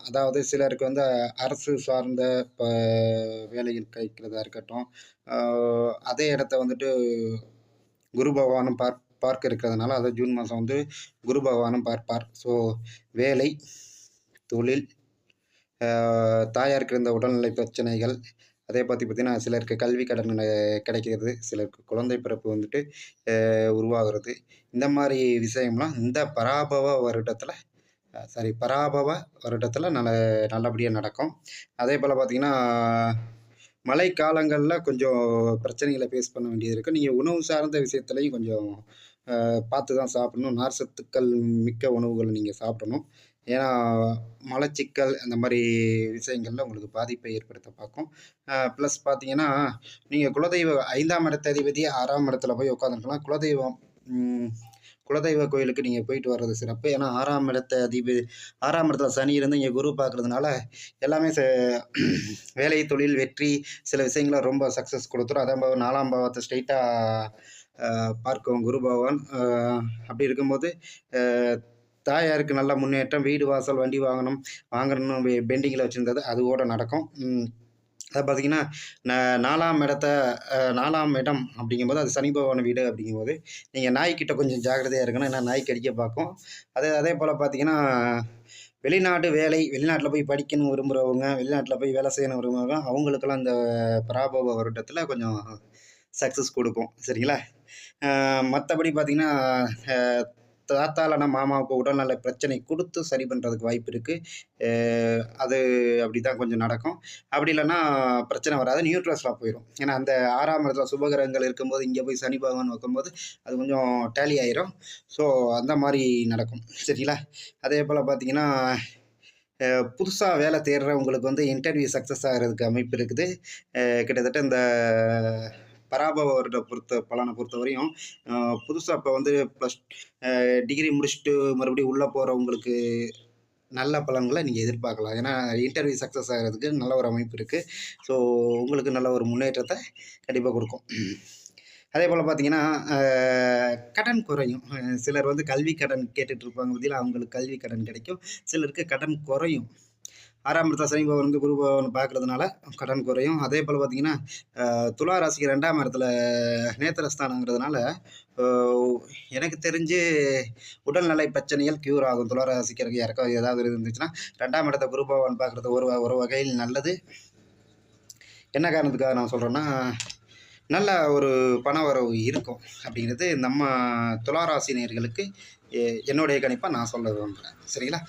அதாவது சிலருக்கு வந்து அரசு சார்ந்த ப வேலைகள் கிடைக்கிறதா இருக்கட்டும், ஆ அதே இடத்த வந்துட்டு குரு பகவானும் பார்க்க இருக்கிறதுனால, அதாவது ஜூன் மாதம் வந்து குரு பகவானும் பார்ப்பார். ஸோ வேலை, தொழில், ஆ தாயாருக்கு இருந்த உடல்நிலை பிரச்சனைகள், அதே பார்த்தீங்கன்னா, சிலருக்கு கல்வி கடன் கிடைக்கிறது, சிலருக்கு குழந்தை பிறப்பு வந்துட்டு உருவாகிறது. இந்த மாரி விஷயம்லாம் இந்த பராபவ வருடத்தில பராபவ வருடத்தில நல்லபடியா நடக்கும். அதேபோல பார்த்தீங்கன்னா, மழைக்காலங்கள்ல கொஞ்சம் பிரச்சனைகள ஃபேஸ் பண்ண வேண்டியது இருக்கு. நீங்க உணவு சார்ந்த விஷயத்திலயும் கொஞ்சம் பார்த்து தான் சாப்பிடணும். நார் சத்துக்கள் மிக்க உணவுகள நீங்க சாப்பிடணும். ஏன்னா, மலச்சிக்கல் அந்த மாரி விஷயங்கள்ல உங்களுக்கு பாதிப்பை ஏற்படுத்த பார்க்கும். ப்ளஸ் பார்த்தீங்கன்னா, நீங்க குலதெய்வ 5ஆம் இடத்த அதிபதி 6ஆம் இடத்துல போய் உட்காந்துருக்கலாம். ம் குலதெய்வ கோயிலுக்கு நீங்க போயிட்டு வர்றது சிறப்பு. ஏன்னா 6ஆம் இடத்துல சனி இருந்து இங்க குரு பார்க்கறதுனால, எல்லாமே வேலை, தொழில், வெற்றி சில விஷயங்கள ரொம்ப சக்சஸ் குடுத்துரும். அதே மாரி 4ஆம் பாவத்த ஸ்ட்ரெயிட்டா அ பார்க்கும் குரு பகவான். அப்படி இருக்கும்போது, அ தாயாருக்கு நல்ல முன்னேற்றம், வீடு, வாசல், வண்டி வாங்கணும் வாங்கணும்னு பெண்டிங்கில வச்சிருந்தது, அது கூட நடக்கும். அது பார்த்தீங்கன்னா, ந 4ஆம் இடத்த 4ஆம் இடம் அப்படிங்கும்போது, அது சனி பகவான் வீடு அப்படிங்கும்போது, நீங்க நாய்க்கிட்ட கொஞ்சம் ஜாக்கிரதையா இருக்கணும். ஏன்னா நாய் கடிக்க பார்க்கும். அதேபோல பார்த்தீங்கன்னா, வெளிநாடு வேலை, வெளிநாட்ல போய் படிக்கணும் விரும்புறவங்க, வெளிநாட்ல போய் வேலை செய்யணும் விரும்புறவங்க, அவங்களுக்கெல்லாம் இந்த பராபவ வருடத்தில கொஞ்சம் சக்சஸ் குடுக்கும். சரிங்களா? மத்தபடி பார்த்தீங்கன்னா, அ தாத்தா இல்லன்னா மாமாவுக்கு உடல்நல பிரச்சனை குடுத்து சரி பண்றதுக்கு வாய்ப்பு இருக்கு. அ அது அப்படிதான் கொஞ்சம் நடக்கும். அப்படி இல்லன்னா பிரச்சனை வராது. நியூட்ரல்ஸ்ல போயிரும். ஏன்னா அந்த 6ஆம் இடத்துல சுபகிரகங்கள் இருக்கும்போது, இங்க போய் சனி பகவான் வைக்கும்போது, அது கொஞ்சம் டேலி ஆயிரும். ஸோ அந்த மாரி நடக்கும். சரிங்களா? அதேபோல பார்த்தீங்கன்னா, அ புதுசா வேலை தேடுறவங்களுக்கு வந்து இன்டர்வியூ சக்சஸ் ஆகுறதுக்கு அமைப்பு இருக்குது. கிட்டத்தட்ட இந்த பராபவ வருட பலன பொறுத்தவரையும், அ புதுசா இப்ப வந்து டிகிரி முடிச்சுட்டு மறுபடியும் உள்ள போறவங்களுக்கு நல்ல பலன்கள நீங்க எதிர்பார்க்கலாம். ஏன்னா, இன்டர்வியூ சக்சஸ் ஆகுறதுக்கு நல்ல ஒரு அமைப்பு இருக்கு. ஸோ, உங்களுக்கு நல்ல ஒரு முன்னேற்றத்த கண்டிப்பா குடுக்கும். அதேபோல பார்த்தீங்கன்னா, அ கடன் குறையும். சிலர் வந்து கல்வி கடன் கேட்டுட்டு இருப்பாங்க பார்த்தீங்களா, அவங்களுக்கு கல்வி கடன் கிடைக்கும். சிலருக்கு கடன் குறையும். 6ஆம் இடத்துல சனி பகவான் வந்து குரு பகவான் பார்க்கறதுனால கடன் குறையும். அதேபோல பார்த்தீங்கன்னா, துலா ராசிக்கு 2ஆம் இடத்துல நேத்திரஸ்தானங்கிறதுனால, அ எனக்கு தெரிஞ்சு உடல்நலை பிரச்சனைகள் க்யூர் ஆகும். துலா ராசிக்காரங்க யாருக்காவது ஏதாவது இருந்துச்சுன்னா, 2ஆம் இடத்த குரு பகவான் பார்க்குறது ஒரு வகையில் நல்லது. என்ன காரணத்துக்காக நான் சொல்றேன்னா, நல்ல ஒரு பண வரவு இருக்கும் அப்படிங்கிறது நம்ம துலா ராசி நேயர்களுக்கு என்னுடைய கணிப்பா நான் சொல்ல விரும்புறேன். சரிங்களா?